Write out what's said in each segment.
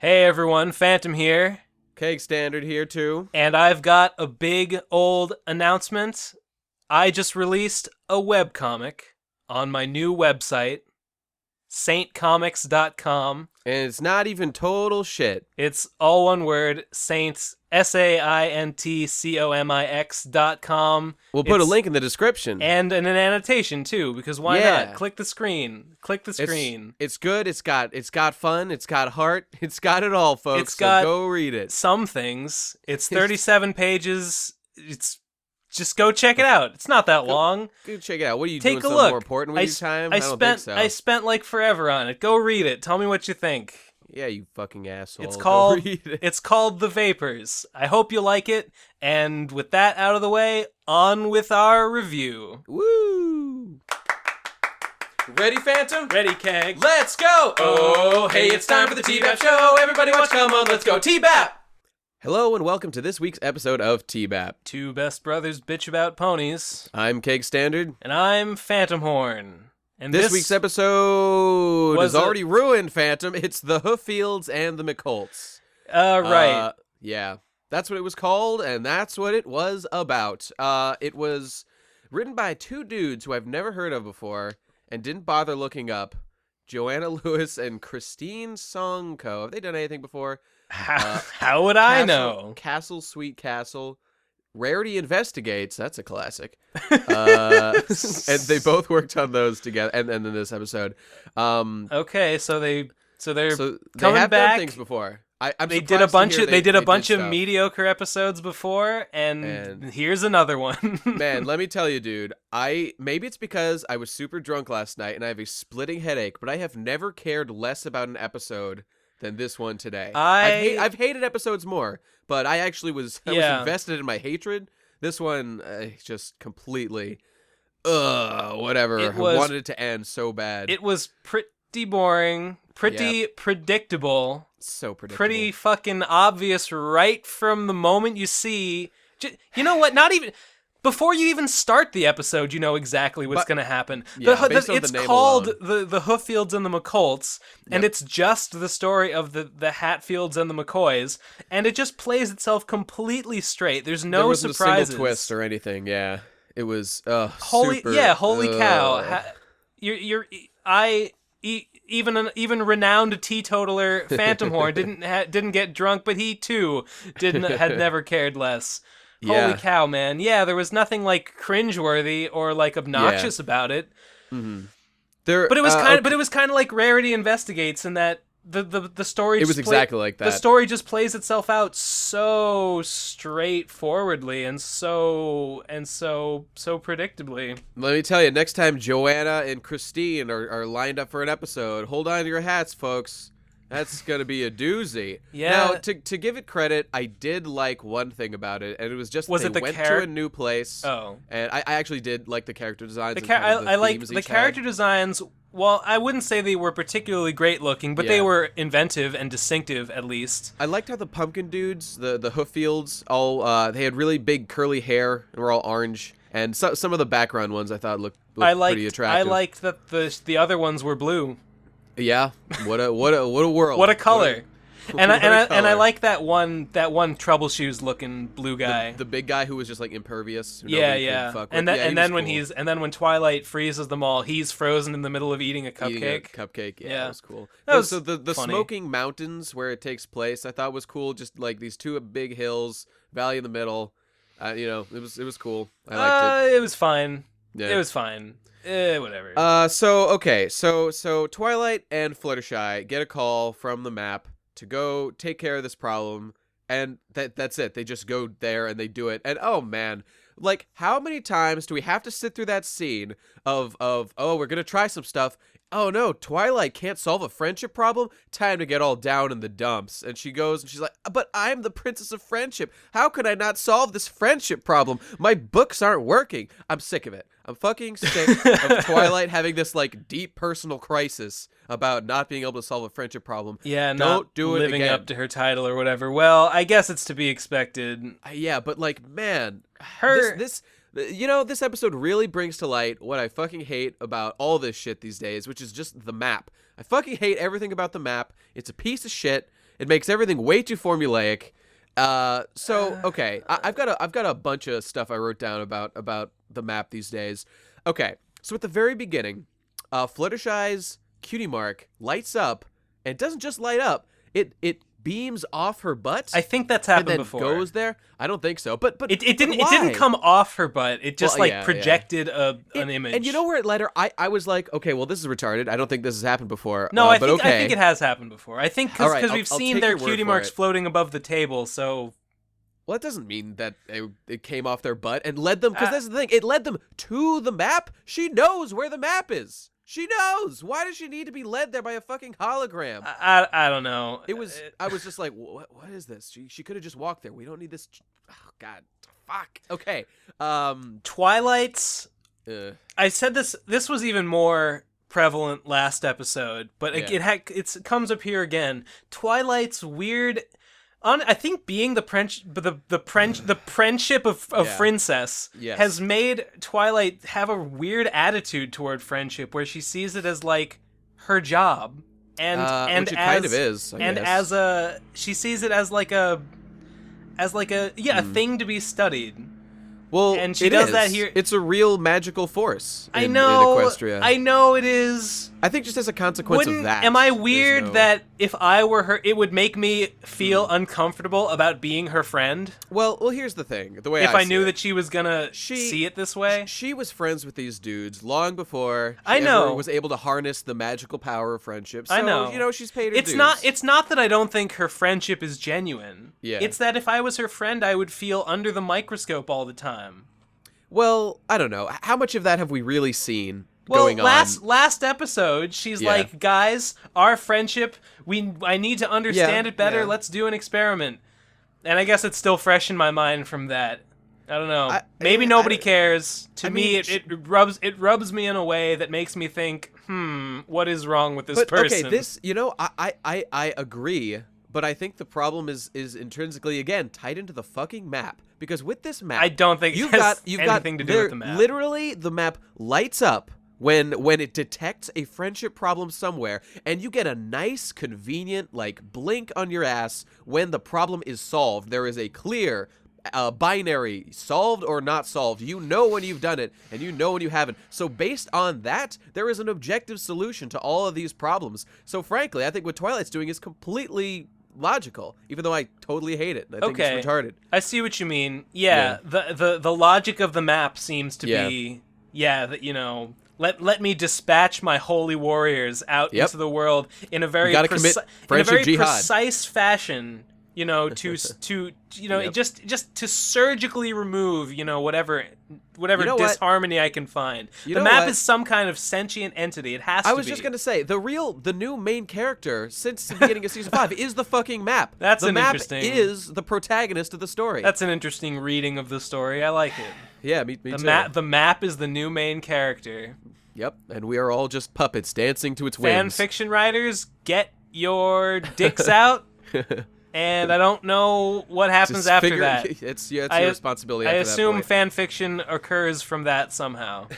Hey everyone, Phantom here, Keg Standard here too. and I've got a big old announcement. I just released a webcomic on my new website, saintcomics.com. And it's not even total shit. It's all one word, Saints, SAINTCOMIX.com. We'll put a link in the description. And an annotation too, because why Yeah. not? Click the screen. Click the screen. It's good. It's got fun. It's got heart. It's got it all, folks. It's got so go read it. Some things. It's 37 pages. Just go check it out. It's not that long. Go check it out. What are you Take doing? a Something look. more important with your time? I don't think so. I spent like forever on it. Go read it. Tell me what you think. Yeah, you fucking asshole. It's Go called read it. It's called The Vapors. I hope you like it. And with that out of the way, on with our review. Woo! Ready, Phantom? Ready, Keg. Let's go! Oh, hey, it's time for the TBBAP show. Everybody watch, come on, let's go. TBBAP! Hello and welcome to this week's episode of TBBAP. Two best brothers bitch about ponies. I'm Keg Standard. And I'm Phantom Horn. And This week's episode is was already ruined, Phantom. It's the Hooffields and the McColts. Right. Yeah, that's what it was called, and that's what it was about. It was written by two dudes who I've never heard of before and didn't bother looking up. Joanna Lewis and Christine Songko. Have they done anything before? How would I know? Castle Sweet Castle. Rarity Investigates. That's a classic. And they both worked on those together, and then this episode. Okay, so they're They coming have back. done things before. They did a bunch of they bunch of stuff. mediocre episodes before, and here's another one. Man, let me tell you, dude. Maybe it's because I was super drunk last night and I have a splitting headache, but I have never cared less about an episode than this one today. I've hated episodes more, but I actually was invested in my hatred. This one just completely whatever. I wanted it to end so bad. It was pretty boring, pretty predictable. So predictable. Pretty fucking obvious right from the moment you see. You know what? Not even before you even start the episode, you know exactly what's going to happen. It's called the Hooffields and the McColts, and it's just the story of the Hatfields and the McCoys, and it just plays itself completely straight. There's no there wasn't surprises. a single twist or anything. Yeah, it was holy super, cow. Even renowned teetotaler Phantom Horn didn't get drunk, but he too had never cared less. Holy cow, man! Yeah, there was nothing like cringeworthy or like obnoxious about it. Mm-hmm. But it was kind of like Rarity Investigates in that the story. It was exactly like that. The story just plays itself out so straightforwardly and so predictably. Let me tell you, next time Joanna and Christine are lined up for an episode, hold on to your hats, folks. That's gonna be a doozy. Yeah. Now, to give it credit, I did like one thing about it, and it was just they went to a new place. Oh. And I actually did like the character designs. I liked the character designs. Well, I wouldn't say they were particularly great looking, but they were inventive and distinctive at least. I liked how the pumpkin dudes, the Hooffields, all they had really big curly hair and were all orange. And some of the background ones I thought looked pretty attractive. I liked that the other ones were blue. Yeah, what a world! What a color! And I like that one troubleshoes looking blue guy, the big guy who was just like impervious. And then when Twilight freezes them all, he's frozen in the middle of eating a cupcake. That was cool. So the smoking mountains where it takes place, I thought was cool. Just like these two big hills, valley in the middle. It was cool. I liked it. It was fine. Yeah. It was fine. Whatever. So Twilight and Fluttershy get a call from the map to go take care of this problem, and that's it. They just go there and they do it. And oh man, like how many times do we have to sit through that scene of we're gonna try some stuff. Oh no, Twilight can't solve a friendship problem? Time to get all down in the dumps. And she goes and she's like, but I'm the princess of friendship. How could I not solve this friendship problem? My books aren't working. I'm sick of it. I'm fucking sick of Twilight having this like deep personal crisis about not being able to solve a friendship problem. Yeah, Don't not do it living again. up to her title or whatever. Well, I guess it's to be expected. Yeah, but like, man, Her this this episode really brings to light what I fucking hate about all this shit these days, which is just the map. I fucking hate everything about the map. It's a piece of shit. It makes everything way too formulaic. Okay, I've got a bunch of stuff I wrote down about the map these days. Okay, so at the very beginning, Fluttershy's cutie mark lights up, and it doesn't just light up. It beams off her butt. I think that's happened and then before. Goes there. I don't think so. But it didn't. Why? It didn't come off her butt. It just projected an image. And you know where it led her? I was like, okay, well, this is retarded. I don't think this has happened before. No, I think okay. it has happened before. I think because we've seen their cutie marks it. floating above the table. So. Well, that doesn't mean that it came off their butt and led them, because that's the thing. It led them to the map. She knows where the map is. She knows. Why does she need to be led there by a fucking hologram? I don't know. I was just like, what is this? She could have just walked there. We don't need this. Oh, God. Fuck. Okay. Twilight's. I said this was even more prevalent last episode, but it comes up here again. Twilight's weird. I think being the friendship of Princess has made Twilight have a weird attitude toward friendship, where she sees it as like her job, and which it kind of is, I guess. She sees it as like a thing to be studied. Well, and she does that here. It's a real magical force. In Equestria. I know it is. I think just as a consequence of that. Am I weird that if I were her, it would make me feel uncomfortable about being her friend? Well, here's the thing. The way if I knew that she was gonna see it this way, she was friends with these dudes long before she ever was able to harness the magical power of friendship. So, I know. She's paid her dues. It's not that I don't think her friendship is genuine. Yeah. It's that if I was her friend, I would feel under the microscope all the time. Well, I don't know. How much of that have we really seen? Well, last episode, she's like, guys, our friendship, I need to understand it better. Let's do an experiment. And I guess it's still fresh in my mind from that. I don't know. Maybe nobody cares. To me, it rubs me in a way that makes me think, what is wrong with this person? Okay, this, I agree, but I think the problem is intrinsically, again, tied into the fucking map. Because with this map, I don't think you've got anything to do with the map. Literally, the map lights up when it detects a friendship problem somewhere, and you get a nice, convenient, blink on your ass when the problem is solved. There is a clear binary, solved or not solved. You know when you've done it, and you know when you haven't. So based on that, there is an objective solution to all of these problems. So frankly, I think what Twilight's doing is completely logical, even though I totally hate it. I think it's retarded. I see what you mean. Yeah. The logic of the map seems to be that let me dispatch my holy warriors out into the world in a very precise fashion. Just to surgically remove, whatever disharmony I can find. The map is some kind of sentient entity. It has to be. I was just gonna say the new main character since the beginning of season 5 is the fucking map. The map is the protagonist of the story. That's an interesting reading of the story. I like it. Yeah, me too. The map is the new main character. Yep, and we are all just puppets dancing to its whims. Fan fiction writers, get your dicks out. And I don't know what happens after that. It's your responsibility. I assume fan fiction occurs from that somehow.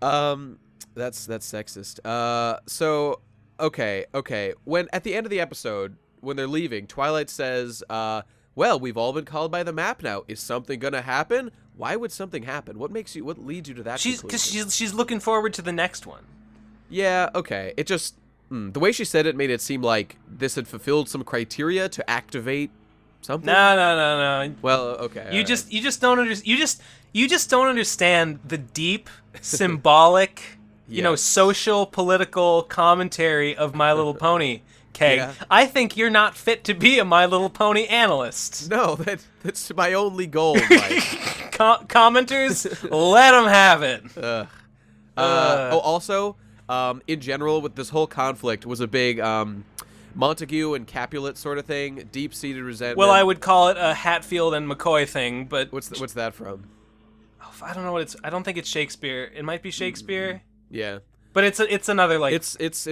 That's sexist. So okay. When at the end of the episode, when they're leaving, Twilight says, "Well, we've all been called by the map now. Is something gonna happen? Why would something happen? What leads you to that conclusion?" Because she's looking forward to the next one. Yeah. Okay. It just. The way she said it made it seem like this had fulfilled some criteria to activate something. No. Well, okay. You just don't understand the deep, symbolic, social, political commentary of My Little Pony. Okay, yeah. I think you're not fit to be a My Little Pony analyst. No, that's my only goal, Mike. Commenters, let them have it. Also. In general, with this whole conflict was a big Montague and Capulet sort of thing, deep-seated resentment. Well, I would call it a Hatfield and McCoy thing, but what's that from? Oh, I don't know what it's. I don't think it's Shakespeare. It might be Shakespeare. Yeah, But it's another like it's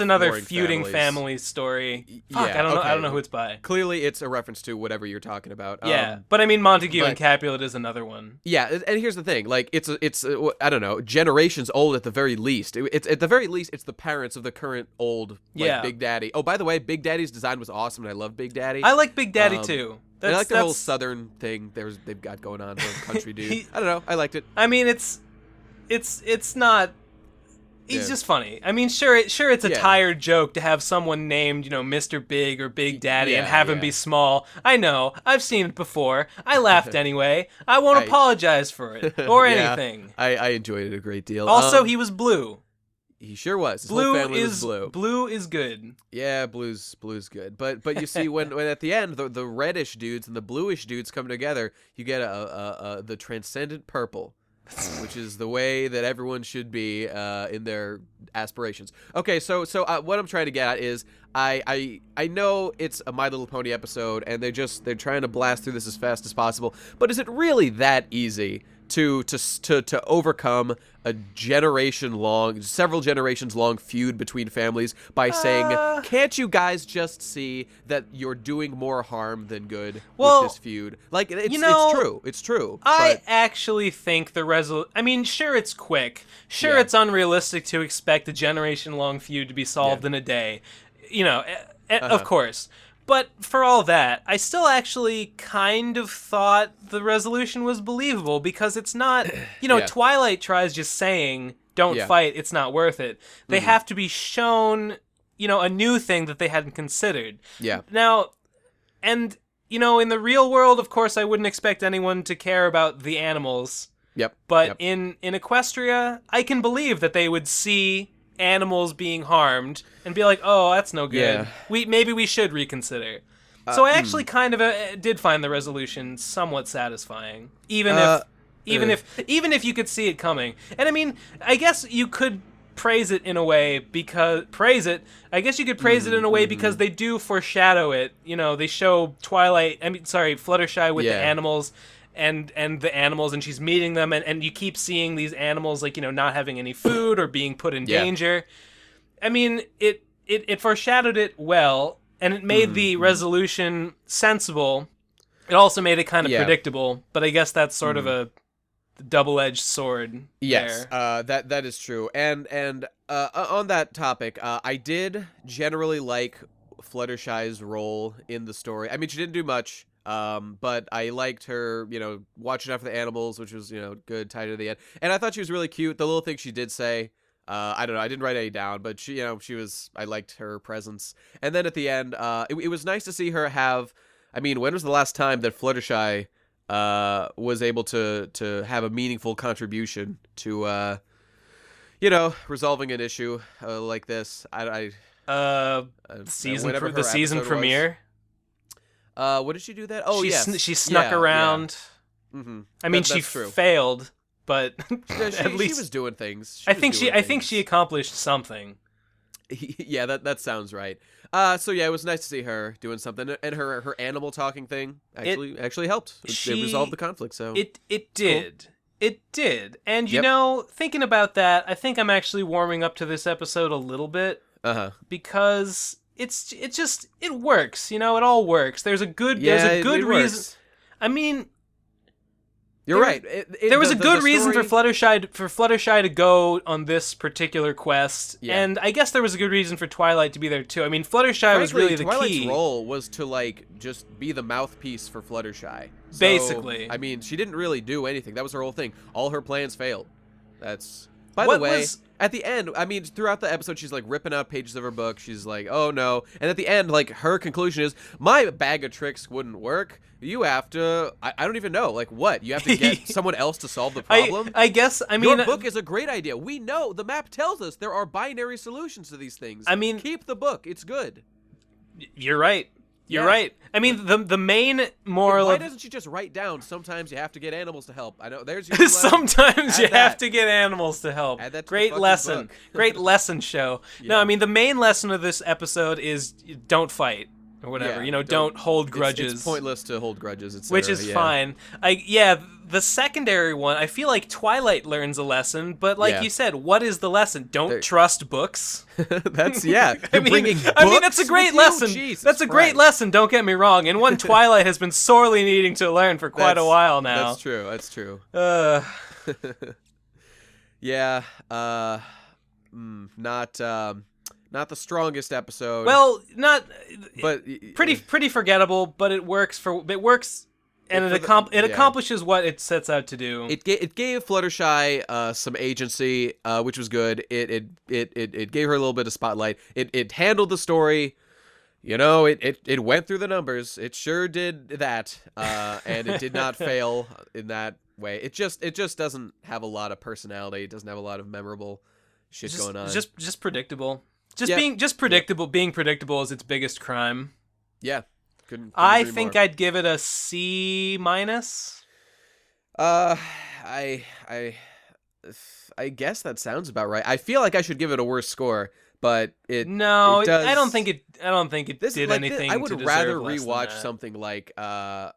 another feuding family story. Fuck, yeah, I don't know who it's by. Clearly, it's a reference to whatever you're talking about. Yeah, but I mean Montague and Capulet is another one. Yeah, and here's the thing: like it's I don't know, generations old at the very least. It's at the very least, it's the parents of the current old Big Daddy. Oh, by the way, Big Daddy's design was awesome, and I love Big Daddy. I like Big Daddy too. I like the whole Southern thing they've got going on. The country dude. I don't know. I liked it. I mean, it's not. He's just funny. I mean, sure, it's a tired joke to have someone named, Mr. Big or Big Daddy and have him be small. I know. I've seen it before. I laughed anyway. I won't apologize for it or anything. I enjoyed it a great deal. Also, he was blue. He sure was. His whole family was blue. Blue is good. Yeah, blue's good. But you see, when at the end the reddish dudes and the bluish dudes come together, you get the transcendent purple. Which is the way that everyone should be in their aspirations. Okay, so what I'm trying to get at is I know it's a My Little Pony episode, and they're trying to blast through this as fast as possible. But is it really that easy to overcome a several generations long feud between families by saying, can't you guys just see that you're doing more harm than good with this feud? Like, it's true. I actually think I mean, sure, it's quick. Sure, it's unrealistic to expect a generation-long feud to be solved in a day. Of course. But for all that, I still actually kind of thought the resolution was believable because it's not, Twilight tries just saying, don't fight, it's not worth it. They have to be shown, a new thing that they hadn't considered. Yeah. Now, and, in the real world, of course, I wouldn't expect anyone to care about the animals. Yep. But in Equestria, I can believe that they would see animals being harmed and be like, oh, that's no good. Maybe we should reconsider. So I actually kind of did find the resolution somewhat satisfying, even if you could see it coming. And I mean, I guess you could praise it in a way because because they do foreshadow it. They show Fluttershy with the animals. And the animals, and she's meeting them, and you keep seeing these animals, not having any food or being put in danger. I mean, it foreshadowed it well, and it made the resolution sensible. It also made it kind of predictable, but I guess that's sort of a double-edged sword. Yes, there. that is true. And on that topic, I did generally like Fluttershy's role in the story. I mean, she didn't do much. But I liked her, watching out for the animals, which was, good, tied to the end. And I thought she was really cute. The little thing she did say, I don't know, I didn't write any down, but I liked her presence. And then at the end, it was nice to see her have, I mean, when was the last time that Fluttershy, was able to have a meaningful contribution to, resolving an issue, like this? The season premiere? What did she do that? Oh, yes. She snuck around. Yeah. Mm-hmm. I mean, she failed, but at least she was doing things. I think she accomplished something. Yeah, that sounds right. So yeah, it was nice to see her doing something, and her animal talking thing actually helped. It resolved the conflict. So it did. Cool. It did. And thinking about that, I think I'm actually warming up to this episode a little bit. Because it works, it all works. There's a good reason. Works. I mean, you're right. There was a good reason for Fluttershy to go on this particular quest, and I guess there was a good reason for Twilight to be there too. I mean, Fluttershy was really the Twilight's key. role was to just be the mouthpiece for Fluttershy. So, basically, I mean, she didn't really do anything. That was her whole thing. All her plans failed. That's. By the way, at the end, I mean, throughout the episode, she's ripping out pages of her book. She's like, oh no. And at the end, her conclusion is, my bag of tricks wouldn't work. You have to, I don't even know, what? You have to get someone else to solve the problem? I guess, I mean. Your book is a great idea. We know, the map tells us there are binary solutions to these things. I mean. Keep the book. It's good. You're right. You're right. I mean, the main moral. Why doesn't she just write down? Sometimes you have to get animals to help. I know. There's your sometimes you have to get animals to help. Add that to Great the lesson. Book. Great lesson show. Yeah. No, I mean the main lesson of this episode is don't fight. or whatever. Don't hold grudges. It's pointless to hold grudges, etc. Which is fine. The secondary one, I feel like Twilight learns a lesson, but like you said, what is the lesson? Don't trust books. That's bringing books that's a great lesson. That's a great lesson. Don't get me wrong, and one Twilight has been sorely needing to learn for quite a while now. That's true. Not the strongest episode. Well, but pretty forgettable. But it works and it accomplishes what it sets out to do. It gave Fluttershy some agency, which was good. It gave her a little bit of spotlight. It handled the story. It went through the numbers. It sure did that, and it did not fail in that way. It just doesn't have a lot of personality. It doesn't have a lot of memorable shit going on. Just predictable. Being predictable. Being predictable is its biggest crime. Yeah. I think I'd give it a C-. I guess that sounds about right. I feel like I should give it a worse score, but it does. I don't think it did anything. I would to rather deserve rewatch less something like Don't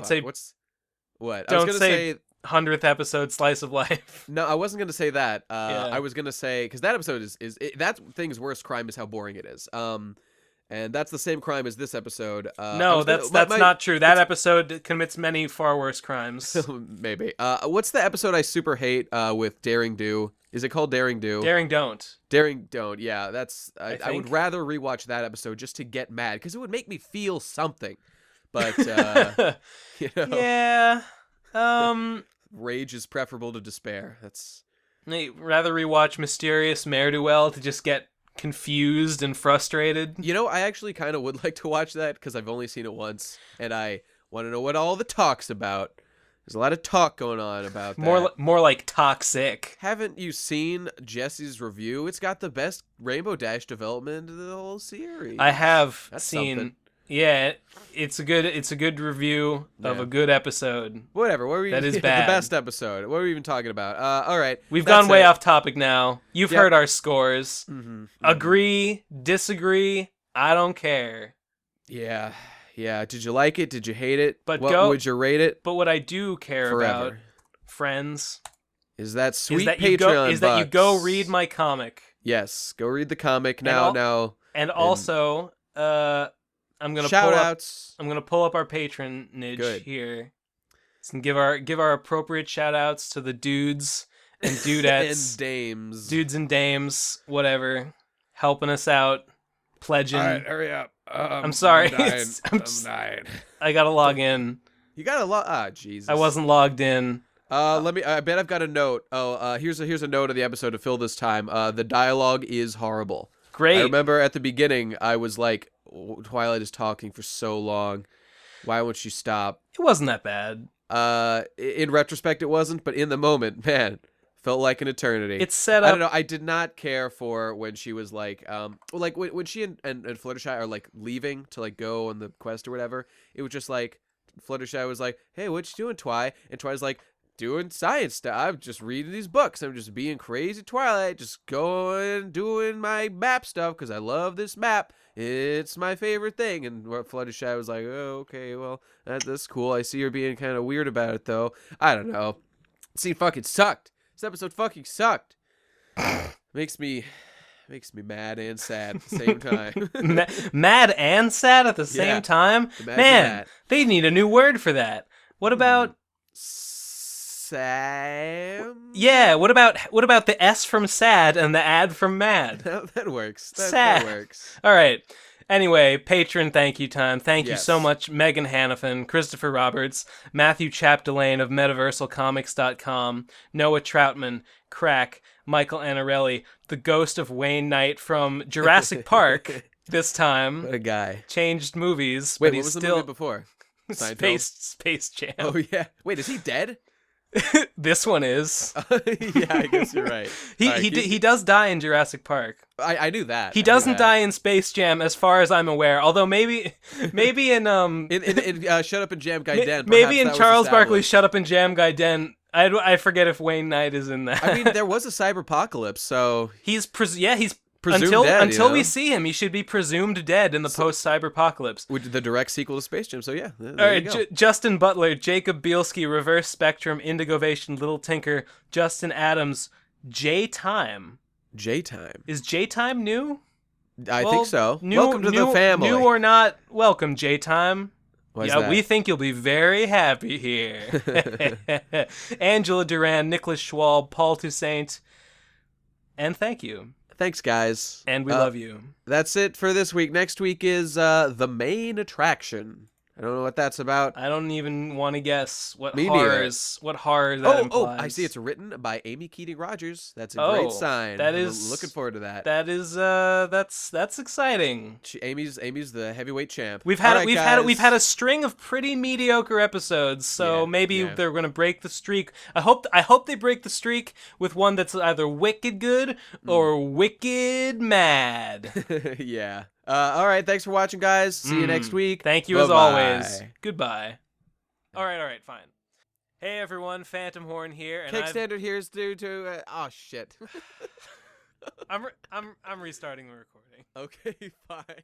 say what? Don't say 100th episode Slice of Life. No, I wasn't gonna say that. I was gonna say because that episode is that thing's worst crime is how boring it is. And that's the same crime as this episode. No, that's not true. That episode commits many far worse crimes. Maybe. What's the episode I super hate with Daring Do? Is it called Daring Do? Daring Don't. Daring Don't. Yeah, that's. I would rather rewatch that episode just to get mad because it would make me feel something. But yeah. Rage is preferable to despair. That's. I'd rather rewatch Mysterious Ne'er-do-well to just get confused and frustrated. I actually kind of would like to watch that because I've only seen it once, and I want to know what all the talk's about. There's a lot of talk going on about that. More like toxic. Haven't you seen Jesse's review? It's got the best Rainbow Dash development of the whole series. I have seen. Something. Yeah, it's a good review of a good episode. Whatever. What were we? That is bad. The best episode. What are we even talking about? All right. We've gone way off topic now. You've heard our scores. Mm-hmm. Agree, disagree. I don't care. Yeah. Did you like it? Did you hate it? What would you rate it? But what I do care about, friends, is that sweet Patreon bucks. That you go read my comic. Yes, go read the comic now. And also, I'm gonna shoutouts. I'm gonna pull up our patronage here. And give our appropriate shoutouts to the dudes and dudettes and dames, dudes and dames, whatever, helping us out, pledging. All right, hurry up. I'm sorry. I'm dying. I gotta log in. You gotta log. Ah, Jesus. I wasn't logged in. Let me. I bet I've got a note. Here's a note of the episode to fill this time. The dialogue is horrible. Great. I remember at the beginning, I was like, Twilight is talking for so long. Why won't she stop? It wasn't that bad. In retrospect, it wasn't, but in the moment, man, felt like an eternity. It's set up. I don't know. I did not care for when she was like when she and Fluttershy are like leaving to like go on the quest or whatever. It was just like Fluttershy was like, "Hey, what you doing, Twi?" And Twi's like, "Doing science stuff. I'm just reading these books. I'm just being crazy, Twilight. Just going doing my map stuff because I love this map. It's my favorite thing." And Fluttershy was like, "Oh, okay, well, that's cool. I see you're being kind of weird about it, though. I don't know. This scene fucking sucked. This episode fucking sucked. Makes me mad and sad at the same time." Mad and sad at the same time? Man, they need a new word for that. What about... Sam? Yeah, what about the S from sad and the ad from mad? That works. Sad. That works. All right. Anyway, patron thank you time. Thank you Yes. so much, Megan Hannafin, Christopher Roberts, Matthew Chapdelaine of MetaversalComics.com, Noah Troutman, Crack, Michael Anarelli, the ghost of Wayne Knight from Jurassic Park. This time, What a guy. changed movies, Wait, but what he's was the still movie before? Seinfeld? Space Jam. Oh yeah. Wait, is he dead? This one is. Yeah, I guess you're right. He does die in Jurassic Park. I knew that. He doesn't die in Space Jam, as far as I'm aware. Although maybe in Shut Up and Jam Guy Den. Maybe in Charles Barkley's Shut Up and Jam Guy Den. I forget if Wayne Knight is in that. I mean, there was a cyberpocalypse, so he's Until we see him, he should be presumed dead in the post-cyberpocalypse. With the direct sequel to Space Jam, so yeah. All right, Justin Butler, Jacob Bielski, Reverse Spectrum, Indigovation, Little Tinker, Justin Adams, J-Time. J-Time. Is J-Time new? I think so. Welcome to the family. New or not, welcome, J-Time. That? We think you'll be very happy here. Angela Duran, Nicholas Schwab, Paul Toussaint, and thank you. Thanks, guys. And we love you. That's it for this week. Next week is the main attraction. I don't know what that's about. I don't even want to guess what horror that implies. Oh, I see it's written by Amy Keating-Rogers. That's a great sign. I'm looking forward to that. That is that's exciting. Amy's the heavyweight champ. We've had a string of pretty mediocre episodes, so maybe they're going to break the streak. I hope they break the streak with one that's either wicked good or wicked mad. Yeah. All right, thanks for watching, guys. See you next week. Thank you as always. Goodbye. All right, fine. Hey everyone, Phantom Horn here. And Kickstandard here is due to oh shit. I'm restarting the recording. Okay, fine.